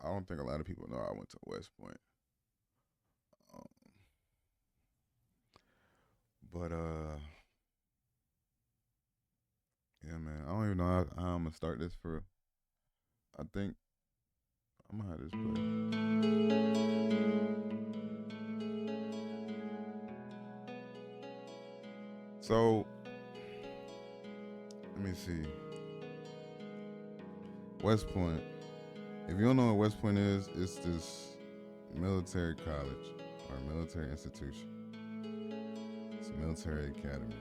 I don't think a lot of people know I went to West Point. Um, but yeah, man. I don't even know how I'm gonna start this for. I think I'm gonna have this play. So let me see. West Point. If you don't know what West Point is, it's this military college or military institution. It's a military academy.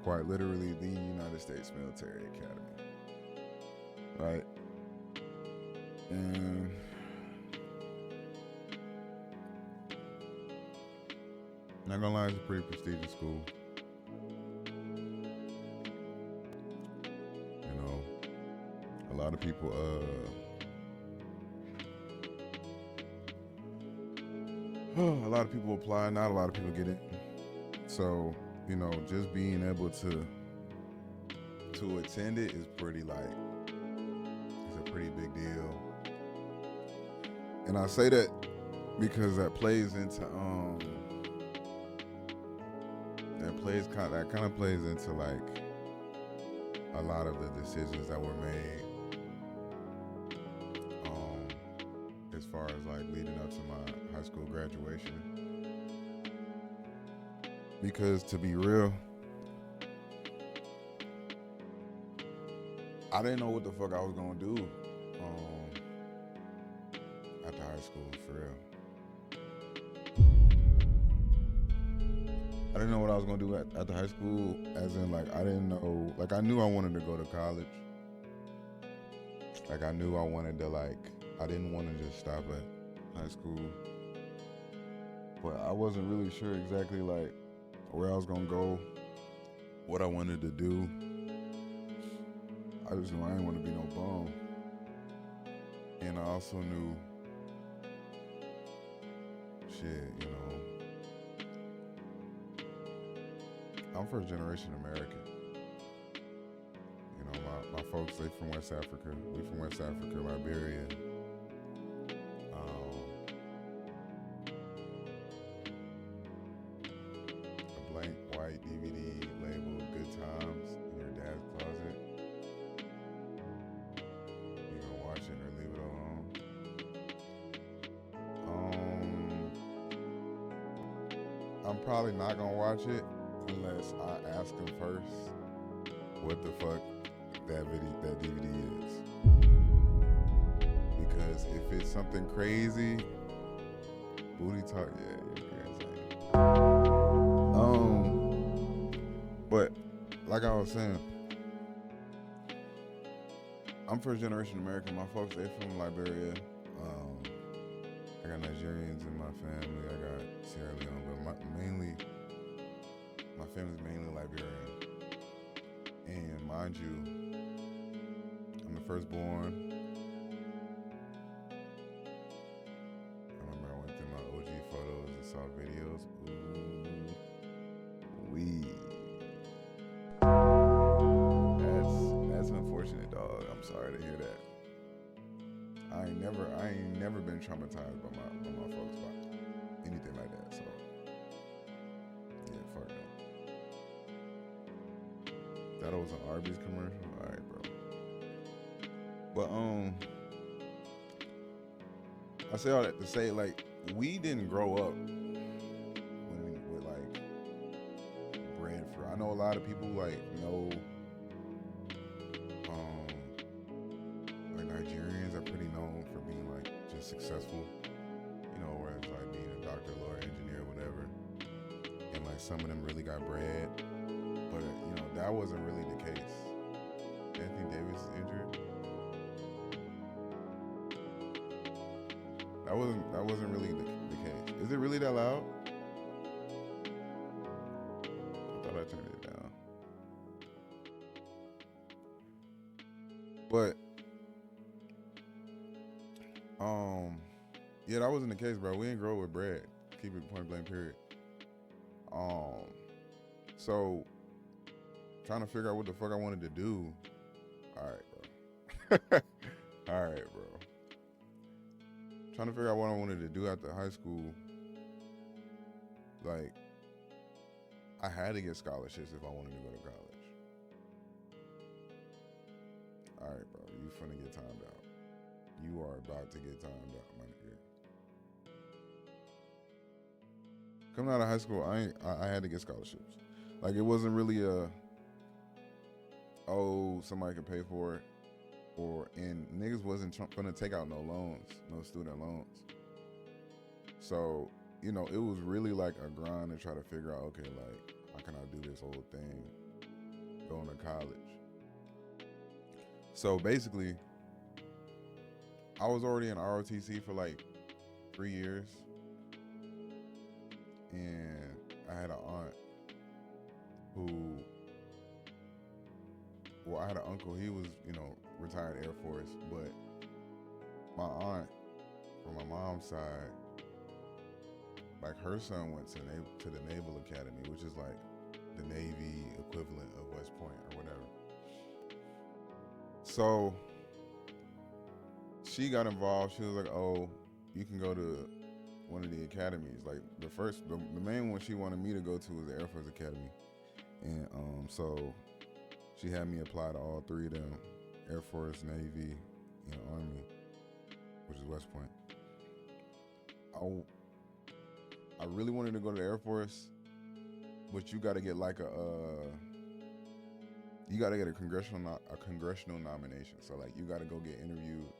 Quite literally the United States Military Academy. Right? And not gonna lie, it's a pretty prestigious school. You know, a lot of people a lot of people apply, not a lot of people get it. So, you know, just being able to attend it is pretty like it's a pretty big deal. And I say that because that kind of plays into like a lot of the decisions that were made um as far as like leading up to my high school graduation. Because to be real, I didn't know what the fuck I was gonna do after high school, for real. I didn't know what I was gonna do after high school, as in like I didn't know. Like I knew I wanted to go to college. Like I knew I wanted to like. I didn't want to just stop at high school, but I wasn't really sure exactly like where I was gonna go, what I wanted to do. I just knew I didn't want to be no bum, and I also knew, shit, you know, I'm first generation American. You know, my folks, they from West Africa. We from West Africa, Liberia. Um, a blank white DVD labeled "Good Times" in your dad's closet. You gonna watch it or leave it alone? I'm probably not gonna watch it unless I ask them first what the fuck that DVD is. Because if it's something crazy, booty talk, yeah, you're insane. But like I was saying, I'm first generation American. My folks, they from Liberia. I got Nigerians in my family. I got Sierra Leone, but my family's mainly Liberian. And mind you, I'm the firstborn. I remember I went through my OG photos and saw videos. Ooh, wee. That's unfortunate, dog. I'm sorry to hear that. I ain't never been traumatized by my folks by anything like that. So yeah, fuck that. That was an Arby's commercial. All right, bro. But I say all that to say like we didn't grow up with like bread for. I know a lot of people like know um like Nigerians are pretty known for being like just successful. You know, whereas like being a doctor, lawyer, engineer, whatever. And like some of them really got bread. But you know, that wasn't really the case. Anthony Davis is injured. That wasn't really the case. Is it really that loud? I thought I turned it down. But um yeah, that wasn't the case, bro. We didn't grow up with bread. Keep it point blank period. Um so trying to figure out what the fuck I wanted to do. Alright, bro. Alright, bro. trying to figure out what I wanted to do after high school. Like, I had to get scholarships if I wanted to go to college. All right, bro, you finna get timed out. You are about to get timed out, my nigga. Coming out of high school, I had to get scholarships. Like, it wasn't really somebody could pay for it, and niggas wasn't gonna take out no loans, no student loans. So, you know, it was really like a grind to try to figure out, okay, like, how can I do this whole thing going to college? So basically, I was already in ROTC for like 3 years, and I had an aunt I had an uncle, he was, you know, retired Air Force, but my aunt, from my mom's side, like, her son went to the Naval Academy, which is like the Navy equivalent of West Point or whatever. So she got involved. She was like, oh, you can go to one of the academies. Like, the main one she wanted me to go to was the Air Force Academy. And so she had me apply to all three of them: Air Force, Navy, and Army, which is West Point. I really wanted to go to the Air Force, but you got to get like a congressional nomination. So, like, you got to go get interviewed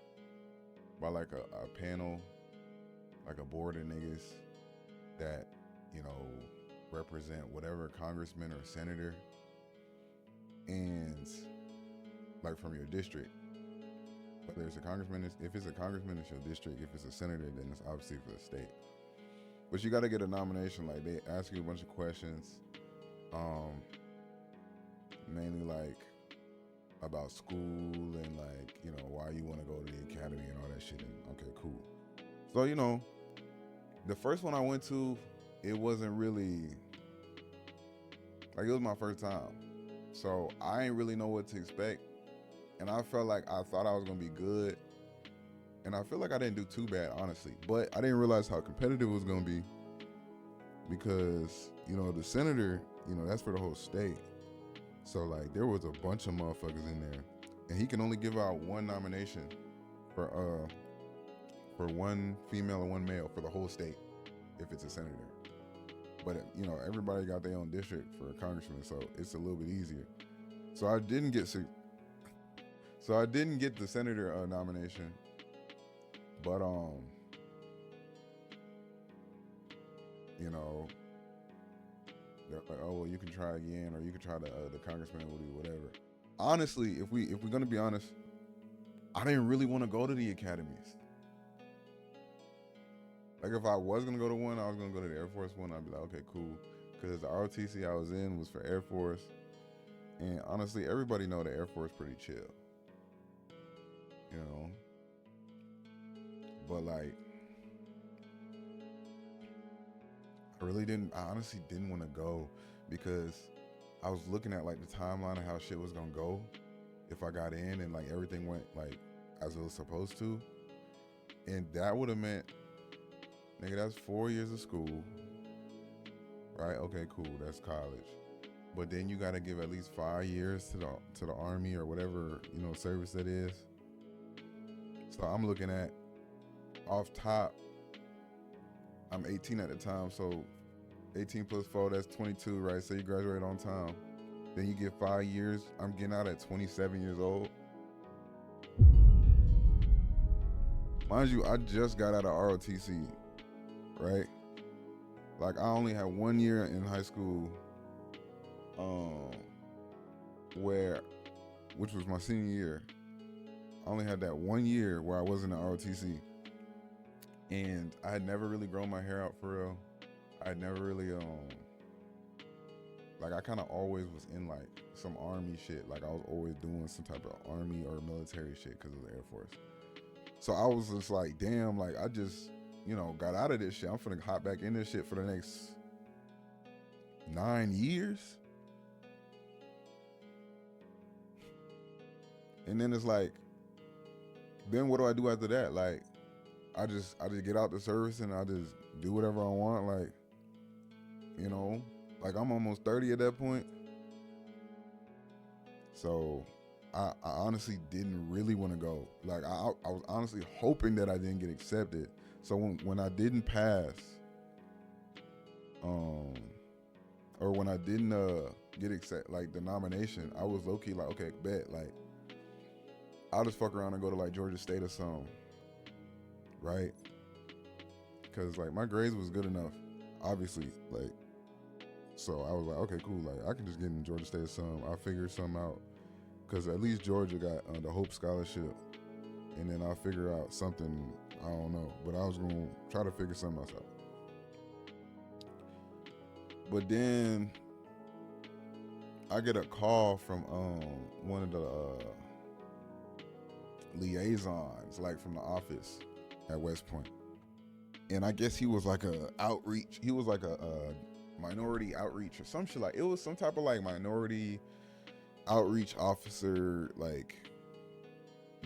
by like a panel, like a board of niggas that, you know, represent whatever congressman or senator, and like from your district. Whether it's a congressman, if it's a congressman, it's your district. If it's a senator, then it's obviously for the state. But you got to get a nomination. Like, they ask you a bunch of questions, mainly like about school and, like, you know, why you want to go to the academy and all that shit. And okay, cool. So, you know, the first one I went to, it wasn't really, like, it was my first time. So I ain't really know what to expect. And I felt like I thought I was going to be good. And I feel like I didn't do too bad, honestly. But I didn't realize how competitive it was going to be. Because, you know, the senator, you know, that's for the whole state. So, like, there was a bunch of motherfuckers in there. And he can only give out one nomination for one female and one male for the whole state, if it's a senator. But, you know, everybody got their own district for a congressman, so it's a little bit easier. So I didn't get the senator nomination, but you know, they're like, oh well, you can try again, or you can try the congressman will do whatever. Honestly, if we're gonna be honest, I didn't really want to go to the academies. Like, if I was gonna go to one, I was gonna go to the Air Force one. I'd be like, okay, cool, because the ROTC I was in was for Air Force, and honestly, everybody know the Air Force pretty chill, you know. But like, I honestly didn't want to go, because I was looking at like the timeline of how shit was gonna go if I got in and like everything went like as it was supposed to, and that would have meant, nigga, that's 4 years of school, right? Okay, cool, that's college. But then you gotta give at least 5 years to the Army or whatever, you know, service that is. So I'm looking at, off top, I'm 18 at the time, so 18 plus 4, that's 22, right? So you graduate on time. Then you get 5 years. I'm getting out at 27 years old. Mind you, I just got out of ROTC, right? Like, I only had 1 year in high school, which was my senior year. I only had that 1 year where I wasn't in ROTC. And I had never really grown my hair out for real. I had never really, like, I kind of always was in like some Army shit. Like, I was always doing some type of Army or military shit because of the Air Force. So I was just like, damn, like, I just, you know, got out of this shit. I'm finna hop back in this shit for the next 9 years. And then it's like, then what do I do after that? Like, I just get out the service and I just do whatever I want. Like, you know, like I'm almost 30 at that point. So I honestly didn't really want to go. Like I was honestly hoping that I didn't get accepted. So when I didn't pass, um, or when I didn't get accept like the nomination, I was low key like, okay, bet, like I'll just fuck around and go to like Georgia State or something, right? Because like my grades was good enough, obviously, like, so I was like, okay, cool, like I can just get in Georgia State or something. I'll figure something out, because at least Georgia got the Hope Scholarship, and then I'll figure out something. I don't know, but I was gonna try to figure something else out. But then I get a call from one of the liaisons, like from the office at West Point, and I guess he was like a outreach. He was like a minority outreach or some shit. Like it was some type of like minority outreach officer, like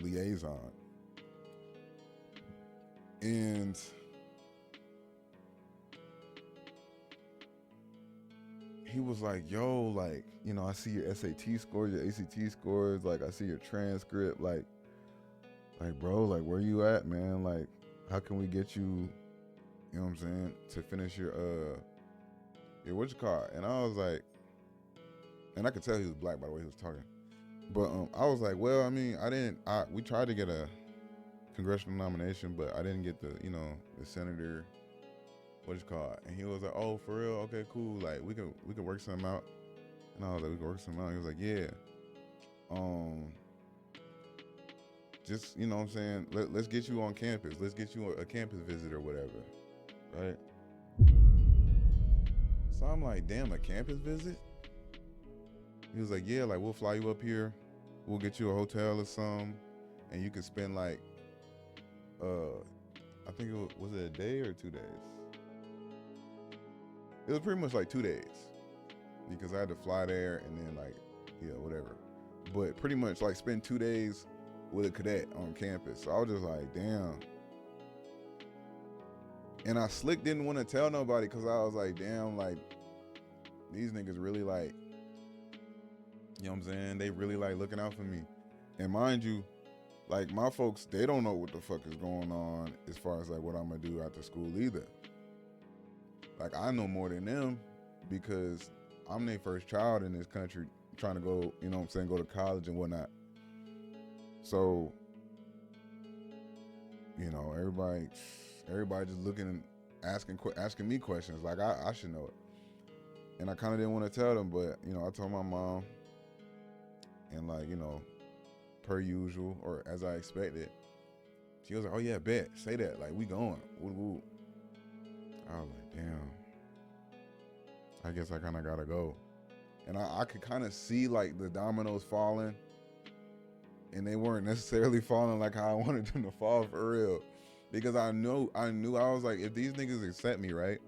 liaison, and he was like, yo, like, you know, I see your SAT scores, your ACT scores, like I see your transcript, like bro, like where you at, man? Like how can we get you, you know what I'm saying, to finish your what you call it? And I was like, and I could tell he was black by the way he was talking. But I was like, well, I mean, we tried to get a congressional nomination, but I didn't get the, you know, the senator, what you call it? And he was like, oh, for real? Okay, cool. Like we can work something out. And I was like, we can work something out. He was like, yeah. Just, you know what I'm saying, let's get you on campus. Let's get you a campus visit or whatever, right? So I'm like, damn, a campus visit? He was like, yeah, like we'll fly you up here. We'll get you a hotel or something. And you can spend like, I think was it a day or 2 days? It was pretty much like 2 days. Because I had to fly there and then like, yeah, whatever. But pretty much like spend 2 days with a cadet on campus. So I was just like, damn. And I slick didn't want to tell nobody because I was like, damn, like these niggas really like, you know what I'm saying? They really like looking out for me. And mind you, like my folks, they don't know what the fuck is going on as far as like what I'm gonna do after school either. Like I know more than them because I'm their first child in this country trying to go, you know what I'm saying, go to college and whatnot. So, you know, everybody just looking and asking me questions like I should know it. And I kind of didn't want to tell them, but, you know, I told my mom and like, you know, per usual or as I expected, she was like, oh yeah, bet, say that, like we going. Woo. I was like, damn, I guess I kind of gotta go. And I could kind of see like the dominoes falling, and they weren't necessarily falling like how I wanted them to fall for real. Because I knew I was like, if these niggas accept me, right,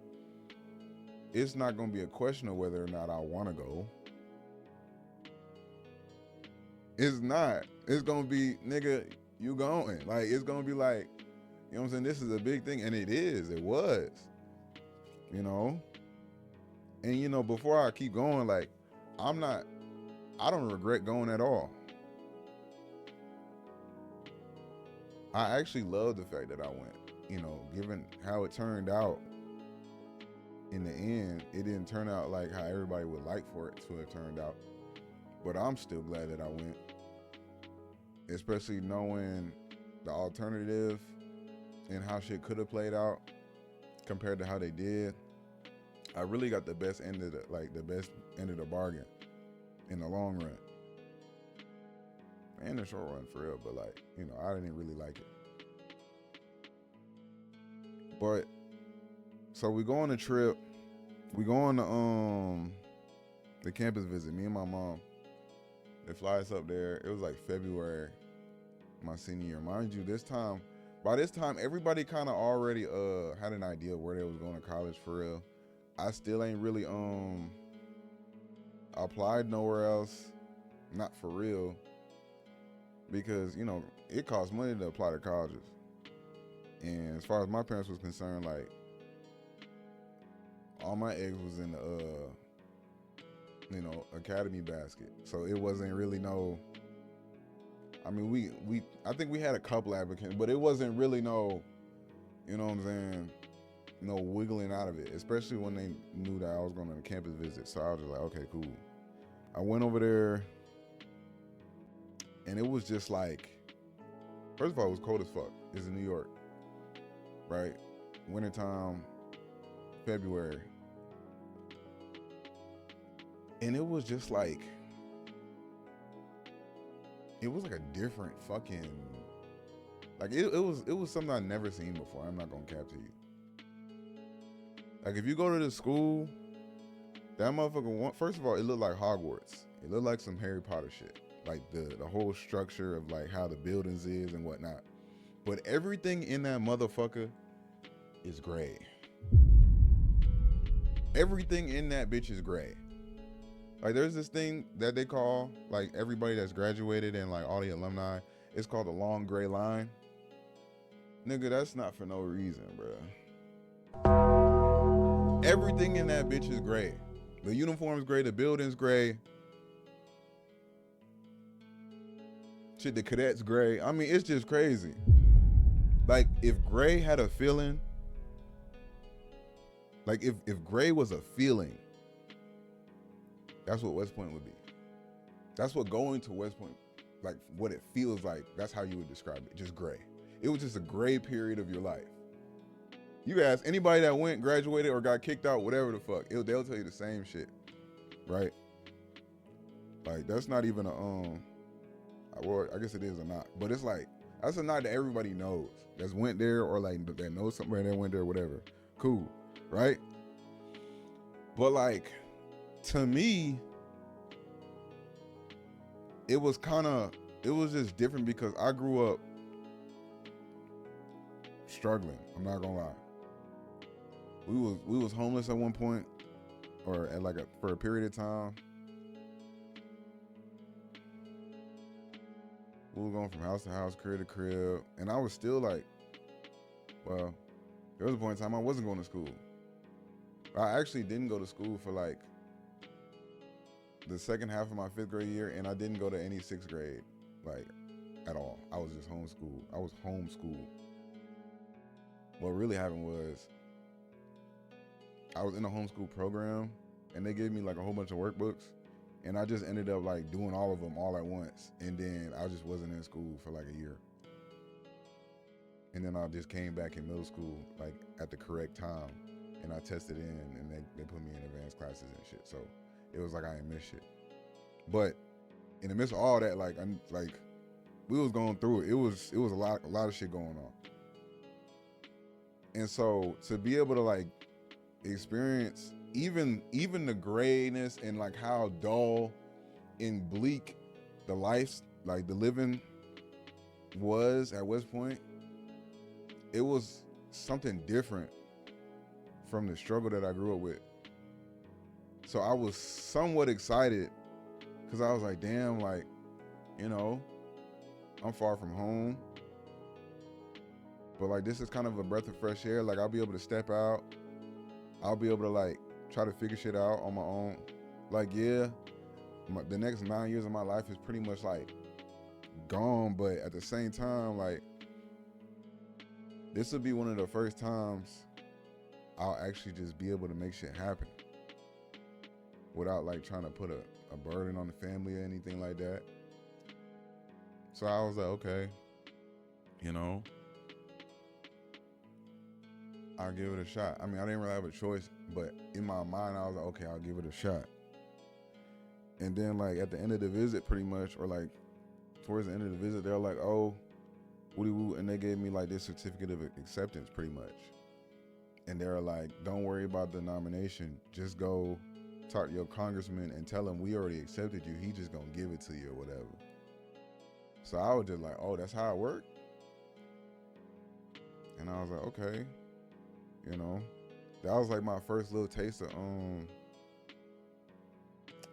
it's not gonna be a question of whether or not I wanna go. It's not. It's gonna be, nigga, you going. Like, it's gonna be like, you know what I'm saying? This is a big thing, and it is. It was. You know? And, you know, before I keep going, like, I don't regret going at all. I actually love the fact that I went. You know, given how it turned out, in the end, it didn't turn out like how everybody would like for it to have turned out. But I'm still glad that I went. Especially knowing the alternative and how shit could have played out compared to how they did. I really got the best end of the bargain in the long run. And the short run for real, but like, you know, I didn't really like it. But so we go on a trip. We go on the campus visit, me and my mom. They fly us up there. It was like February, my senior year. Mind you, by this time, everybody kind of already had an idea of where they was going to college for real. I still ain't really applied nowhere else, not for real, because, you know, it costs money to apply to colleges. And as far as my parents was concerned, like all my eggs was in the academy basket. So it wasn't really no. I mean, we I think we had a couple applicants, but it wasn't really no. You know what I'm saying? No wiggling out of it, especially when they knew that I was going on a campus visit. So I was just like, okay, cool. I went over there, and it was just like, first of all, it was cold as fuck. It's in New York, right? Wintertime, February. And it was just like, it was like a different fucking, like it was something I'd never seen before. I'm not gonna cap to you. Like if you go to the school, that motherfucker, first of all, it looked like Hogwarts. It looked like some Harry Potter shit. Like the whole structure of like how the buildings is and whatnot. But everything in that motherfucker is gray. Everything in that bitch is gray. Like there's this thing that they call, like everybody that's graduated and like all the alumni, it's called the long gray line. Nigga, that's not for no reason, bruh. Everything in that bitch is gray. The uniform's gray, the building's gray. Shit, the cadets gray. I mean, it's just crazy. Like if gray had a feeling, like if gray was a feeling, that's what West Point would be. That's what going to West Point, like what it feels like, that's how you would describe it, just gray. It was just a gray period of your life. You ask anybody that went, graduated, or got kicked out, whatever the fuck, they'll tell you the same shit, right? Like that's not even a, well, I guess it is a knock, but it's like, that's a knock that everybody knows, that's went there or like that knows somebody that went there, whatever. Cool, right? But like, to me, it was just different because I grew up struggling. I'm not gonna lie. We was homeless at one point, or at for a period of time. We were going from house to house, crib to crib, and I was still like, well, there was a point in time I wasn't going to school. I actually didn't go to school for like the second half of my 5th grade year, and I didn't go to any 6th grade, like, at all. I was just homeschooled. I was homeschooled. What really happened was, I was in a homeschool program, and they gave me like a whole bunch of workbooks, and I just ended up like doing all of them all at once, and then I just wasn't in school for like a year. And then I just came back in middle school, like at the correct time, and I tested in, and they put me in advanced classes and shit. So it was like I ain't missed shit. But in the midst of all that, like we was going through it. It was a lot of shit going on. And so to be able to like experience even the grayness and like how dull and bleak the life, like the living was at West Point, it was something different from the struggle that I grew up with. So I was somewhat excited because I was like, damn, like, you know, I'm far from home. But like, this is kind of a breath of fresh air. Like, I'll be able to step out. I'll be able to like try to figure shit out on my own. Like, yeah, the next 9 years of my life is pretty much like gone. But at the same time, like, this will be one of the first times I'll actually just be able to make shit happen without like trying to put a burden on the family or anything like that. So I was like, okay, you know, I'll give it a shot. I mean, I didn't really have a choice, but in my mind, I was like, okay, I'll give it a shot. And then like at the end of the visit, pretty much, or like towards the end of the visit, they're like, oh, woody woo, and they gave me like this certificate of acceptance, pretty much. And they're like, don't worry about the nomination. Just go talk to your congressman and tell him we already accepted you. He just gonna give it to you or whatever. So I was just like, oh, that's how it worked? And I was like, okay. You know, that was like my first little taste of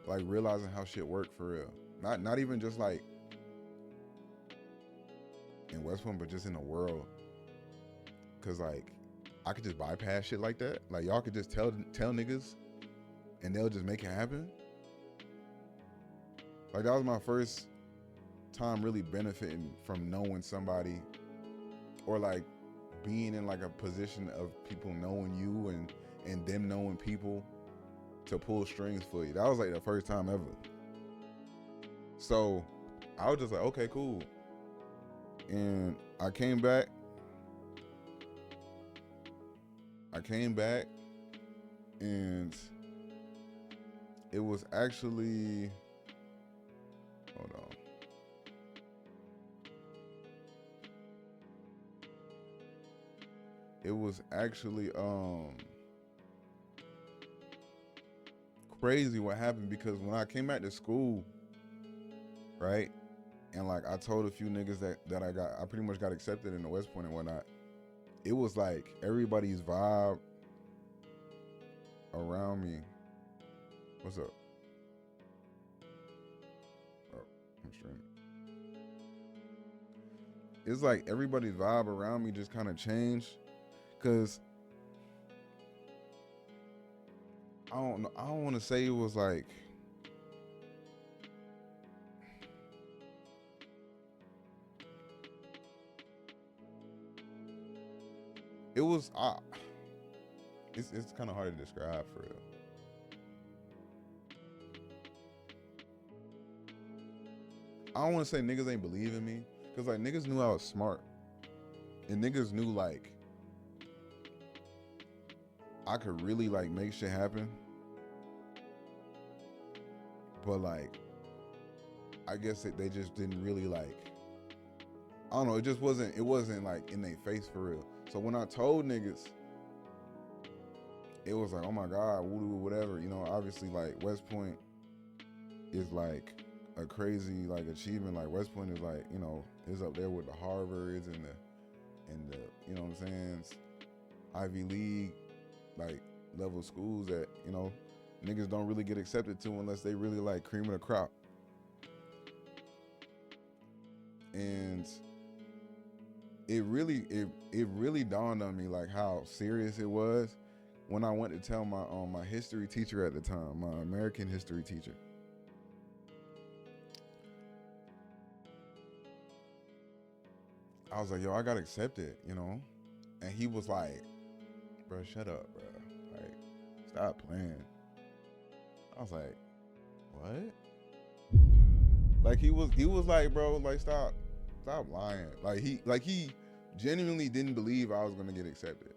like realizing how shit worked for real. Not even just like in West Point, but just in the world. cause like I could just bypass shit like that. Like y'all could just tell niggas, and they'll just make it happen. Like that was my first time really benefiting from knowing somebody, or like being in like a position of people knowing you and them knowing people to pull strings for you. That was like the first time ever. So I was just like, okay, cool. And I came back, and it was actually, hold on. It was actually crazy what happened, because when I came back to school, right, and like I told a few niggas that I pretty much got accepted in the West Point and whatnot, it was like everybody's vibe around me. What's up? Oh, I'm streaming. It's like everybody's vibe around me just kind of changed, cause I don't know. I don't want to say it was like, it was. It's kind of hard to describe for real. I don't want to say niggas ain't believe in me, cause like niggas knew I was smart, and niggas knew like I could really like make shit happen. But like, I guess they just didn't really like, I don't know, it wasn't like in their face for real. So when I told niggas, it was like, oh my God, whatever. You know, obviously like West Point is like a crazy like achievement. Like West Point is like, you know, is up there with the Harvards and the you know what I'm saying, Ivy League like level schools that, you know, niggas don't really get accepted to unless they really like cream of the crop. And it really dawned on me like how serious it was when I went to tell my history teacher at the time, my American history teacher. I was like, yo, I got accepted, you know? And he was like, bro, shut up, bro. Like, stop playing. I was like, what? Like he was like, bro, like stop lying. Like he genuinely didn't believe I was gonna get accepted.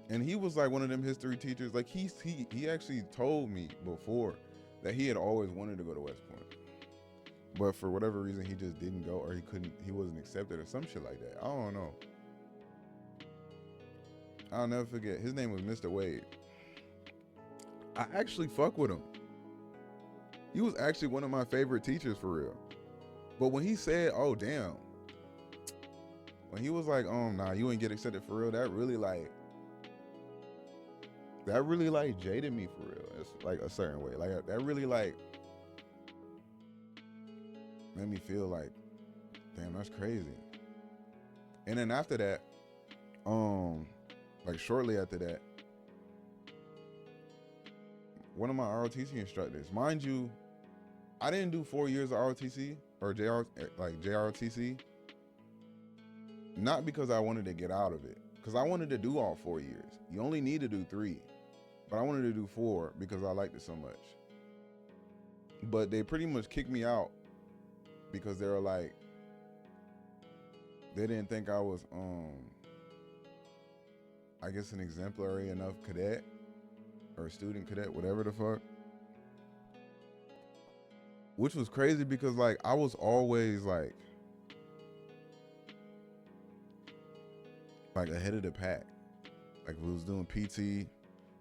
And he was like one of them history teachers. Like he actually told me before that he had always wanted to go to West Point, but for whatever reason he just didn't go, or he wasn't accepted, or some shit like that. I don't know. I'll never forget. His name was Mr. Wade. I actually fuck with him. He was actually one of my favorite teachers for real. But when he said, "Oh damn," when he was like, nah, you ain't get accepted for real," that really like jaded me for real. It's like a certain way. Like that really like made me feel like, damn, that's crazy. And then after that, like shortly after that, one of my ROTC instructors, mind you, I didn't do 4 years of ROTC or JROTC, not because I wanted to get out of it, because I wanted to do all 4 years. You only need to do 3, but I wanted to do 4 because I liked it so much. But they pretty much kicked me out because they were like, they didn't think I was, I guess, an exemplary enough cadet or student cadet, whatever the fuck. Which was crazy because like I was always like ahead of the pack. Like if we was doing PT,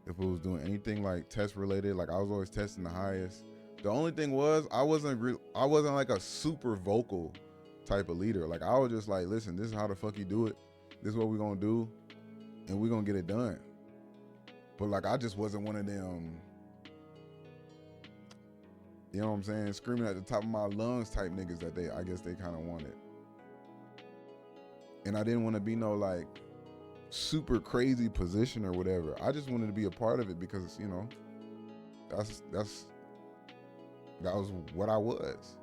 if we was doing anything like test related, like I was always testing the highest. The only thing was I wasn't like a super vocal type of leader. Like I was just like, listen, this is how the fuck you do it. This is what we're gonna do, and we're gonna get it done. But like I just wasn't one of them, you know what I'm saying, screaming at the top of my lungs type niggas that I guess they kind of wanted. And I didn't want to be no like super crazy position or whatever. I just wanted to be a part of it because, you know, that was what I was.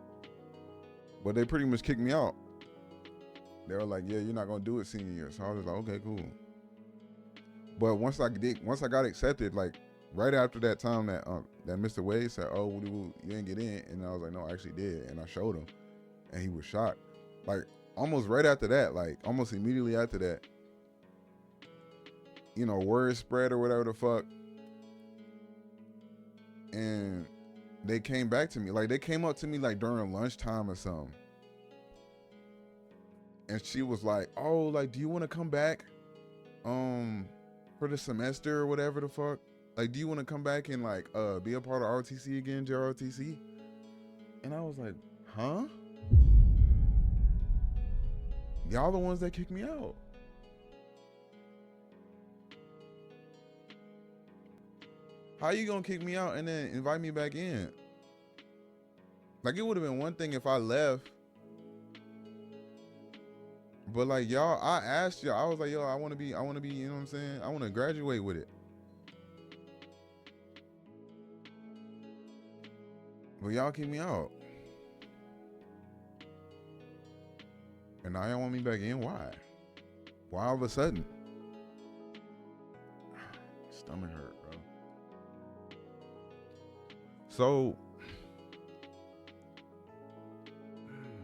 But they pretty much kicked me out. They were like, yeah, you're not gonna do it senior year. So I was like, okay, cool. But once I got accepted, like right after that time that Mr. Wade said, oh, you didn't get in, and I was like, no, I actually did, and I showed him, and he was shocked. Like almost right after that, like almost immediately after that, you know, word spread or whatever the fuck, and they came back to me, like they came up to me like during lunchtime or something, and she was like, oh, like, do you want to come back for the semester or whatever the fuck, like, do you want to come back and like be a part of ROTC again, JROTC? And I was like, huh? Y'all the ones that kicked me out. How you gonna kick me out and then invite me back in? Like, it would have been one thing if I left, but like, y'all, I asked y'all, I was like, yo, I want to be, you know what I'm saying? I want to graduate with it. But y'all kicked me out. And now y'all want me back in? Why? Why all of a sudden? Stomach hurt, bro. So,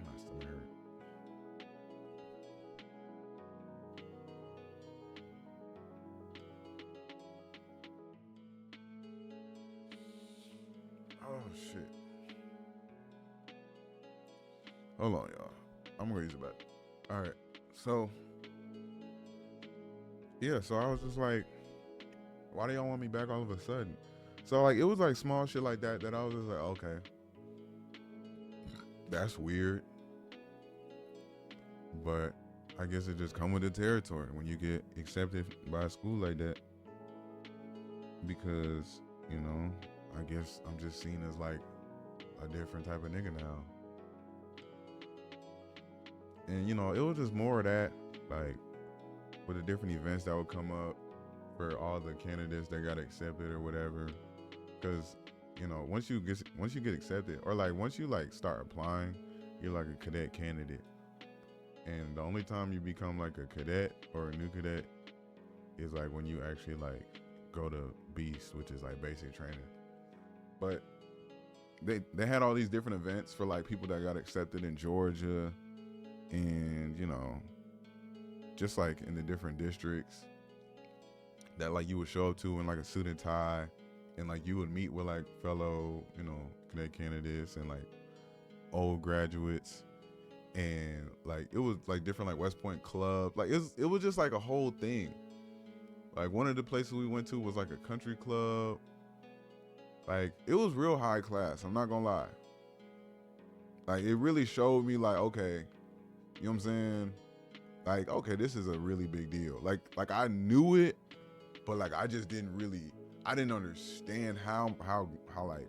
my stomach hurt. Oh, shit. Hold on, y'all. I'm gonna use it back. All right. So, yeah, so I was just like, why do y'all want me back all of a sudden? So, like, it was like small shit like that I was just like, okay, that's weird. But I guess it just come with the territory when you get accepted by a school like that. Because, you know, I guess I'm just seen as like a different type of nigga now. And, you know, it was just more of that, like, with the different events that would come up for all the candidates that got accepted or whatever. Because, you know, once you get accepted, or like once you like start applying, you're like a cadet candidate. And the only time you become like a cadet or a new cadet is like when you actually like go to Beast, which is like basic training. But they had all these different events for like people that got accepted in Georgia, and, you know, just like in the different districts that like you would show up to in like a suit and tie, and like you would meet with like fellow, you know, cadet candidates and like old graduates, and like it was like different like West Point Club, like it was just like a whole thing. Like one of the places we went to was like a country club. Like it was real high class, I'm not gonna lie. Like it really showed me like, okay, you know what I'm saying? Like, okay, this is a really big deal. Like I knew it, but like I just I didn't understand how like,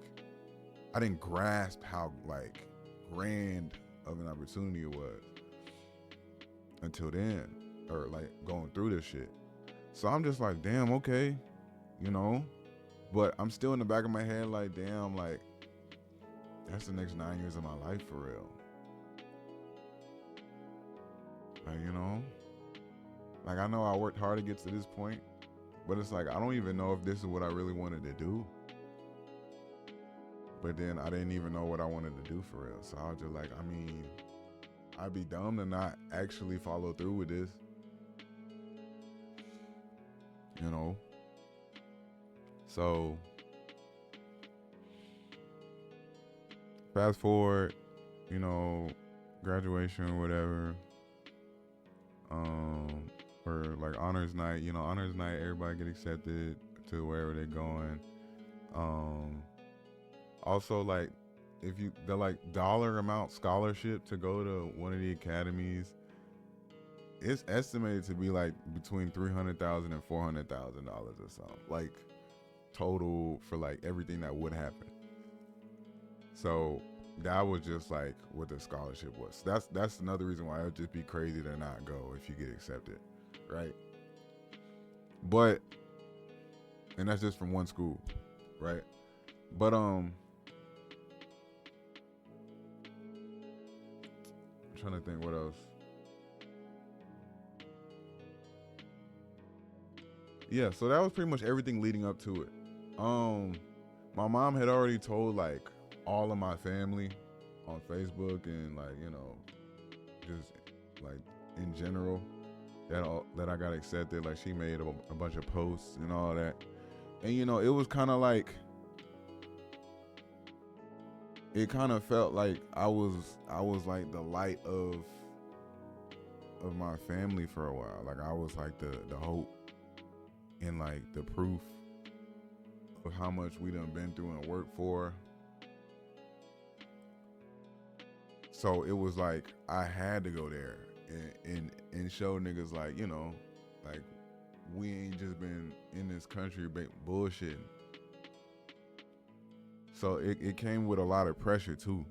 I didn't grasp how like grand of an opportunity it was until then, or like going through this shit. So I'm just like, damn, okay, you know, but I'm still in the back of my head like, damn, like that's the next 9 years of my life for real. Like, you know, like I know I worked hard to get to this point, but it's like I don't even know if this is what I really wanted to do. But then I didn't even know what I wanted to do for real. So I was just like, I mean, I'd be dumb to not actually follow through with this. You know? So fast forward, you know, graduation or whatever. Or like honors night, you know, honors night, everybody get accepted to wherever they're going. Also, like, if you the like dollar amount scholarship to go to one of the academies, it's estimated to be like between $300,000 and $400,000 or something, like total for like everything that would happen. So that was just like what the scholarship was. That's another reason why it would just be crazy to not go if you get accepted, right? But and that's just from one school, right? But I'm trying to think what else. Yeah, so that was pretty much everything leading up to it. Um, my mom had already told like all of my family on Facebook and like just like in general that I got accepted. Like she made a bunch of posts and all that, and it was kind of like it kind of felt like I was like the light of my family for a while. Like I was like the hope and like the proof of how much we done been through and worked for. So it was like I had to go there and show niggas like like we ain't just been in this country bullshitting. So it came with a lot of pressure too.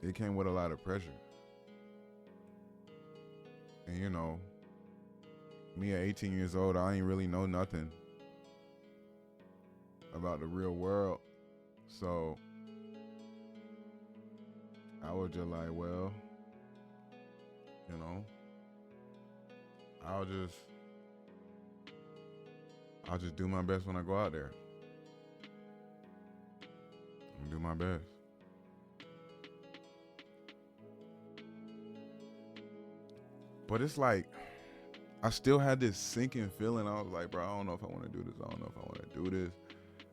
It came with a lot of pressure. And me at 18 years old, I ain't really know nothing about the real world. So I was just like, well, you know, I'll just do my best when I go out there. I'm gonna do my best. But it's like I still had this sinking feeling. I was like, bro, I don't know if I want to do this. I don't know if I want to do this.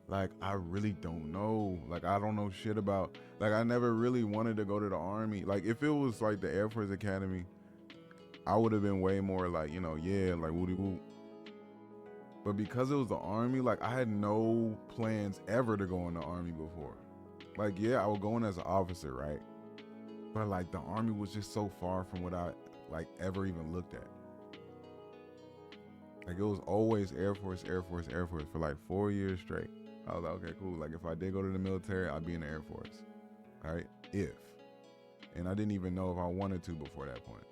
Like, I really don't know. Like, I don't know shit about. Like, I never really wanted to go to the Army. Like, if it was like the Air Force Academy, I would have been way more like, yeah, like woody woo. But because it was the Army, like, I had no plans ever to go in the Army before. Like, yeah, I would go in as an officer, right? But like, the Army was just so far from what I like ever even looked at. Like, it was always Air Force, Air Force, Air Force for like 4 years straight. I was like, okay, cool. Like, if I did go to the military, I'd be in the Air Force. All right? And I didn't even know if I wanted to before that point.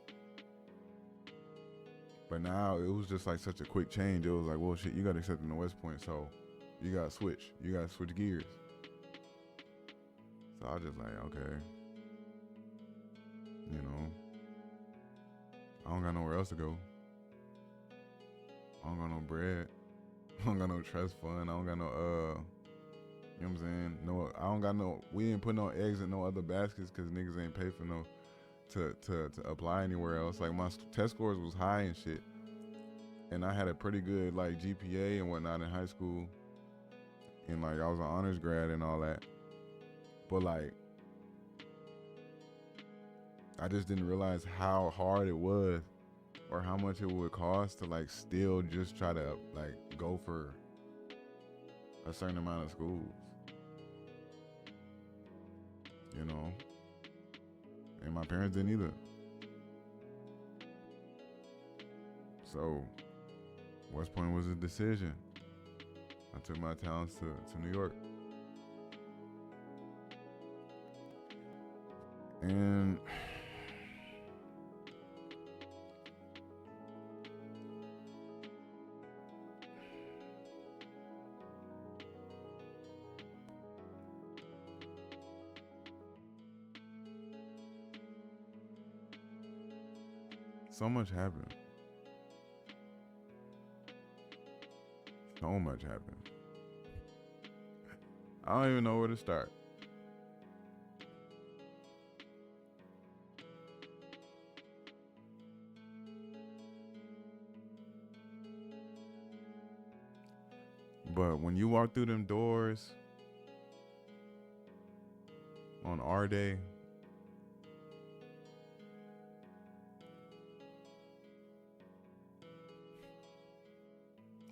But now it was just like such a quick change. It was like, well, shit, you got accepted in the West Point, so you got to switch. You got to switch gears. So I was just like, okay. I don't got nowhere else to go. I don't got no bread. I don't got no trust fund. I don't got no, you know what I'm saying? No, I don't got no, we didn't put no eggs in no other baskets because niggas ain't pay for no, to apply anywhere else. Like, my test scores was high and shit. And I had a pretty good, like, GPA and whatnot in high school. And, like, I was an honors grad and all that. But, like, I just didn't realize how hard it was or how much it would cost to like still just try to like go for a certain amount of schools. And my parents didn't either. So West Point was a decision. I took my talents to New York. And so much happened. So much happened. I don't even know where to start. But when you walk through them doors on our day,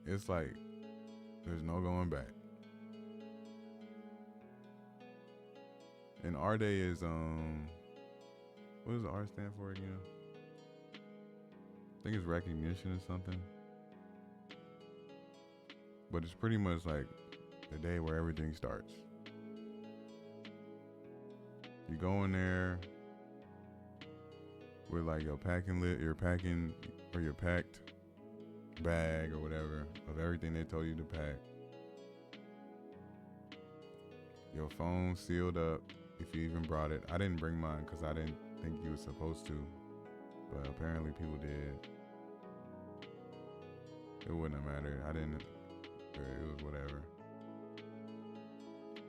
it's like there's no going back. And our day is what does the R stand for again? I think it's recognition or something. But it's pretty much like the day where everything starts. You go in there with like your packed bag or whatever of everything they told you to pack. Your phone sealed up if you even brought it. I didn't bring mine because I didn't think you were supposed to, but apparently people did. It wouldn't have mattered. I didn't. It was whatever.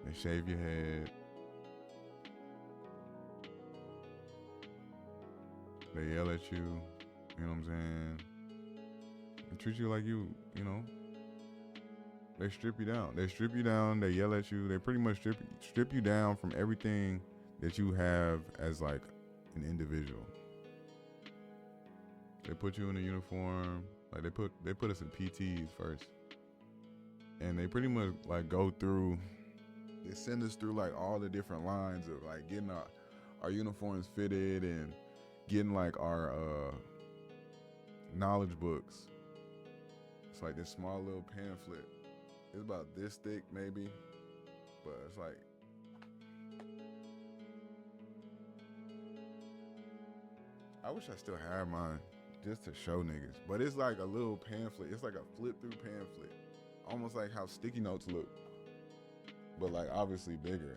They shave your head. They yell at you. You know what I'm saying? They treat you like you know. They strip you down. They yell at you. They pretty much strip you down from everything that you have as like an individual. They put you in a uniform. Like they put us in PTs first. And they pretty much like they send us through like all the different lines of like getting our uniforms fitted and getting like our knowledge books. It's like this small little pamphlet. It's about this thick maybe, but it's like, I wish I still had mine just to show niggas. But it's like a little pamphlet. It's like a flip through pamphlet. Almost like how sticky notes look, but like obviously bigger.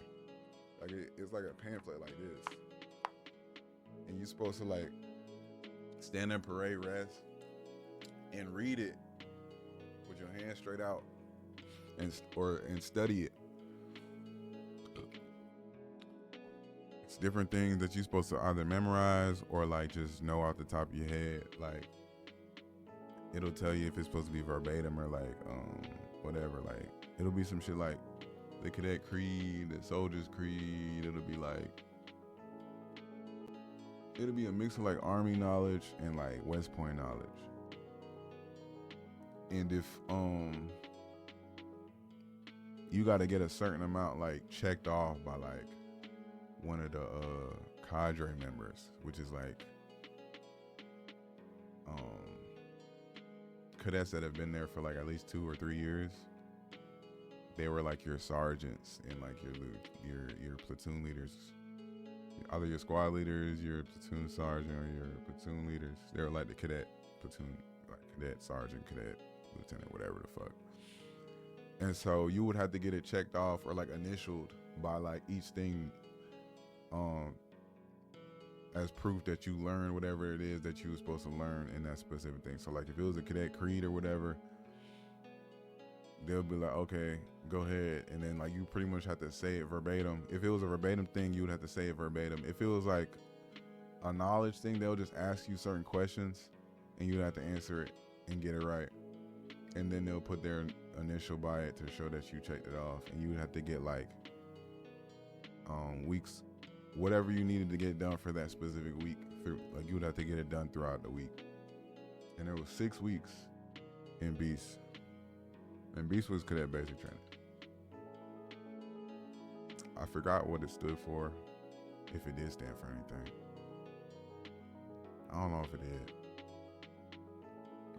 Like it's like a pamphlet like this. And you're supposed to like stand in parade rest and read it with your hands straight out and study it. It's different things that you're supposed to either memorize or like just know off the top of your head. Like it'll tell you if it's supposed to be verbatim or like whatever. Like it'll be some shit like the cadet creed, the soldier's creed. It'll be a mix of like Army knowledge and like West Point knowledge. And if you got to get a certain amount like checked off by like one of the cadre members, which is like cadets that have been there for like at least 2 or 3 years. They were like your sergeants and like your platoon leaders, either your squad leaders, your platoon sergeant, or your platoon leaders. They were like the cadet platoon, like cadet sergeant, cadet lieutenant, whatever the fuck. And so you would have to get it checked off or like initialed by like each thing as proof that you learned whatever it is that you were supposed to learn in that specific thing. So like if it was a cadet creed or whatever, they'll be like, okay, go ahead. And then like you pretty much have to say it verbatim. If it was a verbatim thing, you would have to say it verbatim. If it was like a knowledge thing, they'll just ask you certain questions and you'd have to answer it and get it right. And then they'll put their initial by it to show that you checked it off. And you would have to get like weeks, whatever you needed to get done for that specific week. Like you would have to get it done throughout the week. And there was 6 weeks in Beast. And Beast was cadet basic training. I forgot what it stood for, if it did stand for anything. I don't know if it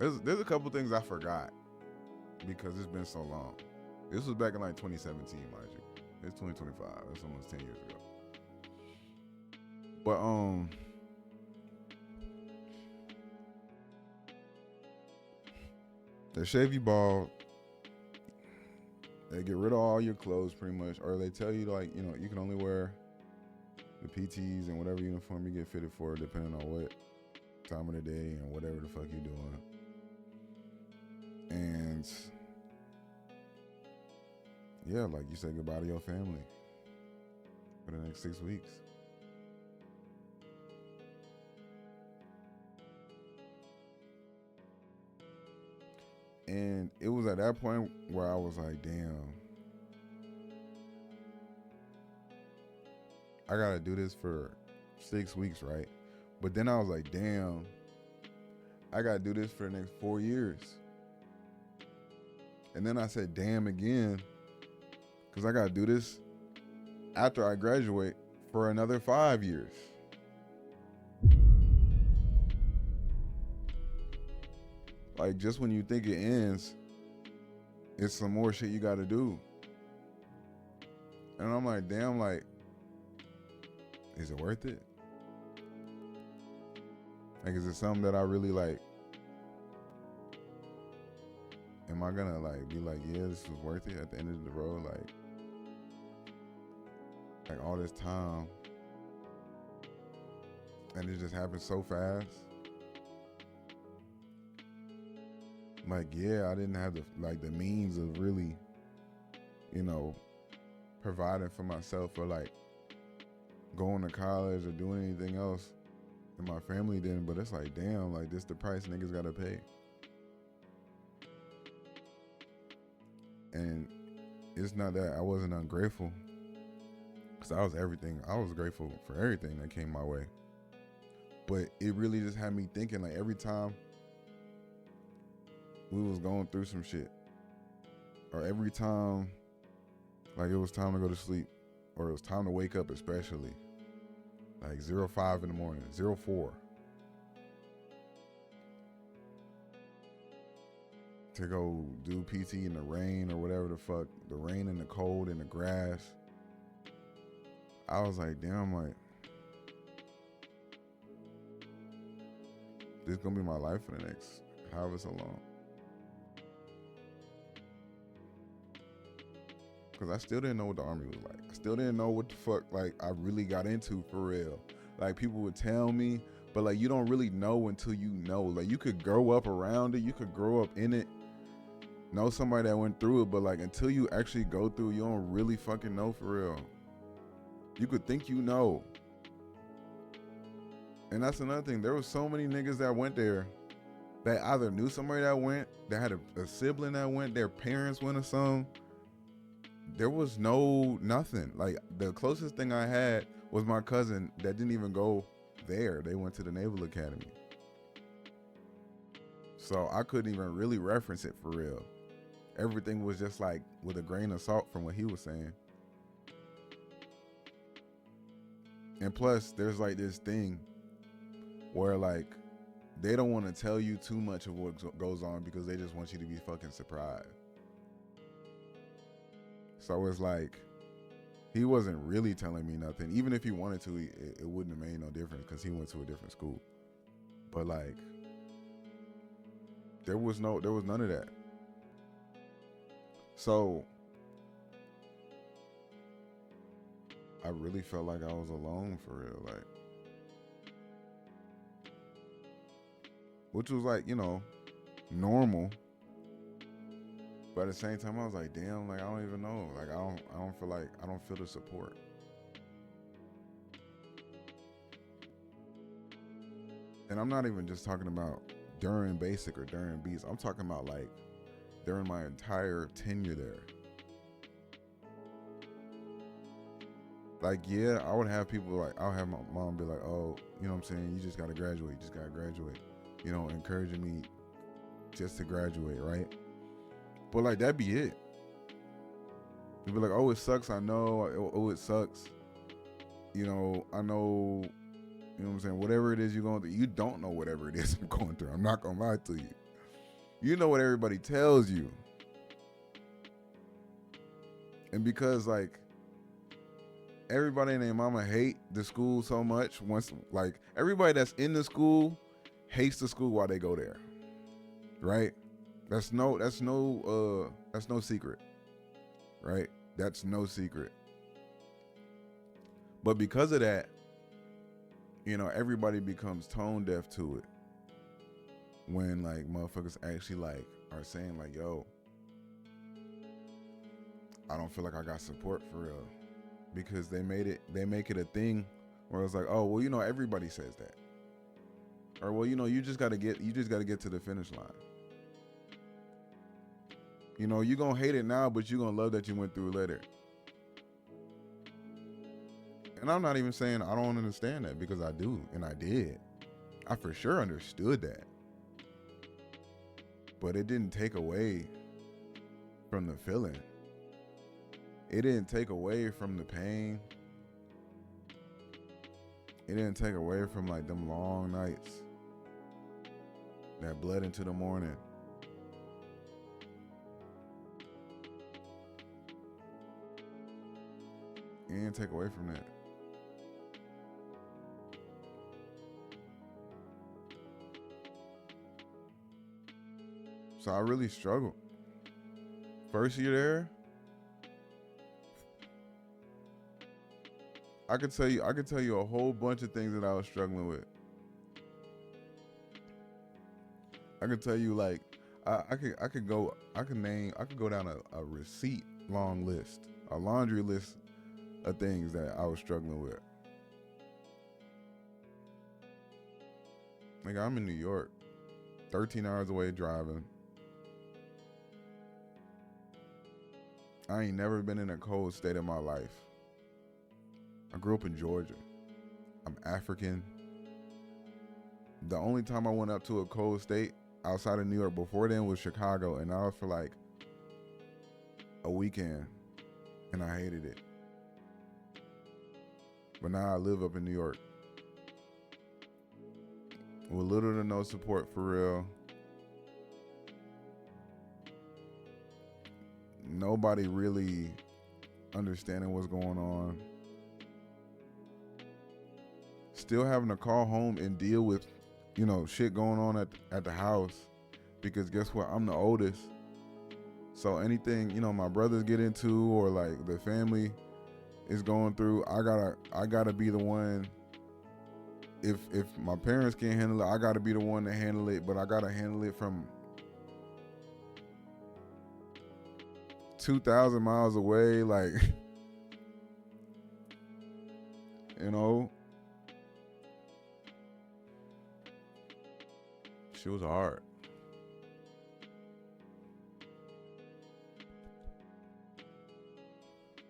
did. There's a couple things I forgot because it's been so long. This was back in like 2017, mind you. It's 2025. That's almost 10 years ago. But they shave you bald. They get rid of all your clothes pretty much, or they tell you like, you know, you can only wear the PTs and whatever uniform you get fitted for, depending on what time of the day and whatever the fuck you're doing. And yeah, like you say goodbye to your family for the next 6 weeks. And it was at that point where I was like, damn, I gotta do this for 6 weeks, right? But then I was like, damn, I gotta do this for the next 4 years. And then I said, damn again, because I gotta do this after I graduate for another 5 years. Like, just when you think it ends, it's some more shit you gotta do. And I'm like, damn, like, is it worth it? Like, is it something that I really like? Am I gonna like be like, yeah, this was worth it at the end of the road? Like all this time, and it just happened so fast. Like, yeah, I didn't have the means of really, providing for myself or like going to college or doing anything else, and my family didn't. But it's like, damn, like this the price niggas gotta pay. And it's not that I wasn't ungrateful, because I was everything. I was grateful for everything that came my way. But it really just had me thinking, like, every time we was going through some shit, or every time like it was time to go to sleep, or it was time to wake up, especially like 05 in the morning, 04, to go do PT in the rain or whatever the fuck, the rain and the cold and the grass. I was like, damn, like, this is gonna be my life for the next however so long. Because I still didn't know what the Army was like. I still didn't know what the fuck, like, I really got into for real. Like, people would tell me, but like, you don't really know until you know. Like, you could grow up around it, you could grow up in it, know somebody that went through it, but like, until you actually go through, you don't really fucking know for real. You could think you know. And that's another thing. There was so many niggas that went there that either knew somebody that went, that had a sibling that went, their parents went or something. There was nothing. Like, the closest thing I had was my cousin that didn't even go there. They went to the Naval Academy. So I couldn't even really reference it for real. Everything was just like with a grain of salt from what he was saying. And plus, there's like this thing where like they don't want to tell you too much of what goes on because they just want you to be fucking surprised. So it's like, he wasn't really telling me nothing. Even if he wanted to, it wouldn't have made no difference because he went to a different school. But like, there was none of that. So I really felt like I was alone for real, like, which was like, normal. But at the same time, I was like, damn, like, I don't even know. Like, I don't feel the support. And I'm not even just talking about during basic or during beats. I'm talking about like during my entire tenure there. Like, yeah, I would have people like, I'll have my mom be like, oh, you know what I'm saying? You just got to graduate. You just got to graduate. Encouraging me just to graduate, right? But like, that'd be it. They'd be like, oh, it sucks. I know. Oh, it sucks. I know. You know what I'm saying? Whatever it is you're going through, you don't know whatever it is I'm going through. I'm not going to lie to you. You know what everybody tells you. And because like, everybody and their mama hate the school so much, once like everybody that's in the school hates the school while they go there. Right? That's no secret. Right? That's no secret. But because of that, everybody becomes tone deaf to it. When like motherfuckers actually like are saying like, yo, I don't feel like I got support for real. Because they make it a thing where it's like, oh, well, everybody says that. Or well, you just gotta get to the finish line. You're gonna hate it now, but you're gonna love that you went through it later. And I'm not even saying I don't understand that, because I do, and I did. I for sure understood that. But it didn't take away from the feeling. It didn't take away from the pain. It didn't take away from like them long nights that bled into the morning. can't take away from that. So I really struggled. First year there, I could tell you a whole bunch of things that I was struggling with. I could tell you like I could go down a receipt long list, a laundry list of things that I was struggling with. Like I'm in New York, 13 hours away driving. I ain't never been in a cold state in my life. I grew up in Georgia. I'm African. The only time I went up to a cold state outside of New York before then was Chicago, and I was for like a weekend, and I hated it. But now I live up in New York with little to no support for real. Nobody really understanding what's going on. Still having to call home and deal with, shit going on at the house. Because guess what? I'm the oldest. So anything, my brothers get into or like the family is going through, I gotta be the one. If my parents can't handle it, I gotta be the one to handle it, but I gotta handle it from 2,000 miles away, like, She was hard.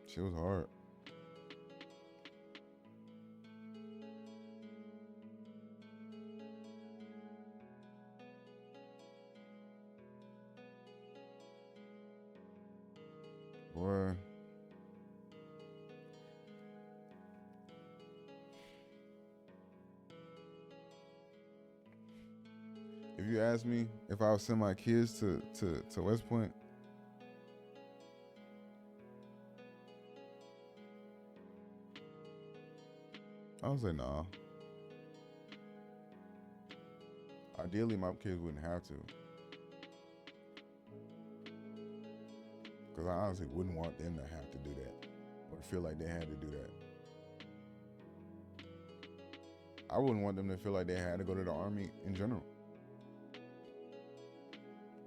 She was hard. Boy. If you ask me if I would send my kids to West Point, I would say nah. Ideally, my kids wouldn't have to. Because I honestly wouldn't want them to have to do that or feel like they had to do that. I wouldn't want them to feel like they had to go to the Army in general.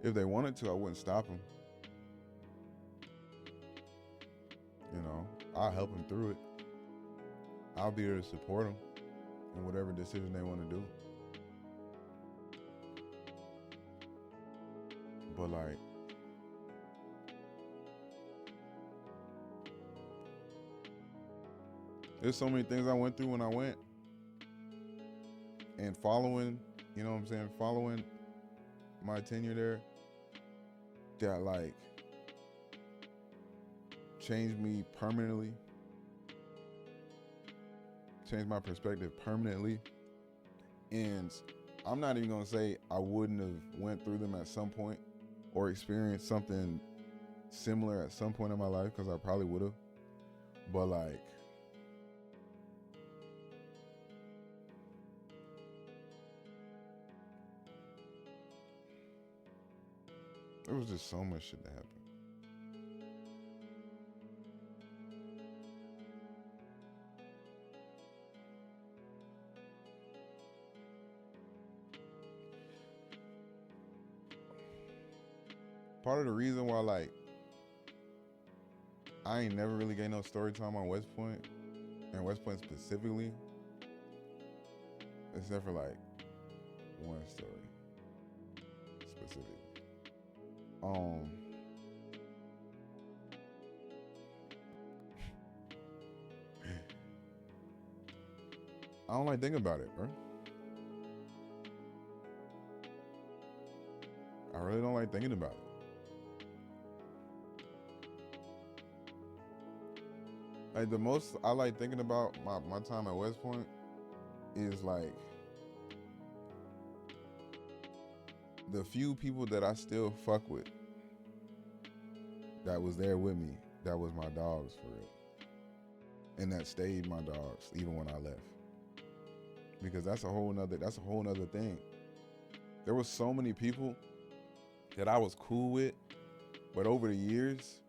If they wanted to, I wouldn't stop them. I'll help them through it. I'll be there to support them in whatever decision they want to do. But like, there's so many things I went through when I went, and following my tenure there, that like changed me permanently, changed my perspective permanently. And I'm not even gonna say I wouldn't have went through them at some point or experienced something similar at some point in my life, because I probably would have. But like, there was just so much shit that happened. Part of the reason why, like, I ain't never really gained no story time on West Point, and West Point specifically, except for like one story specifically. I don't like thinking about it, bro. I really don't like thinking about it. Like, the most I like thinking about my time at West Point is like the few people that I still fuck with that was there with me, that was my dogs for real. and that stayed my dogs even when I left. Because that's a whole nother thing. There was so many people that I was cool with, but over the years,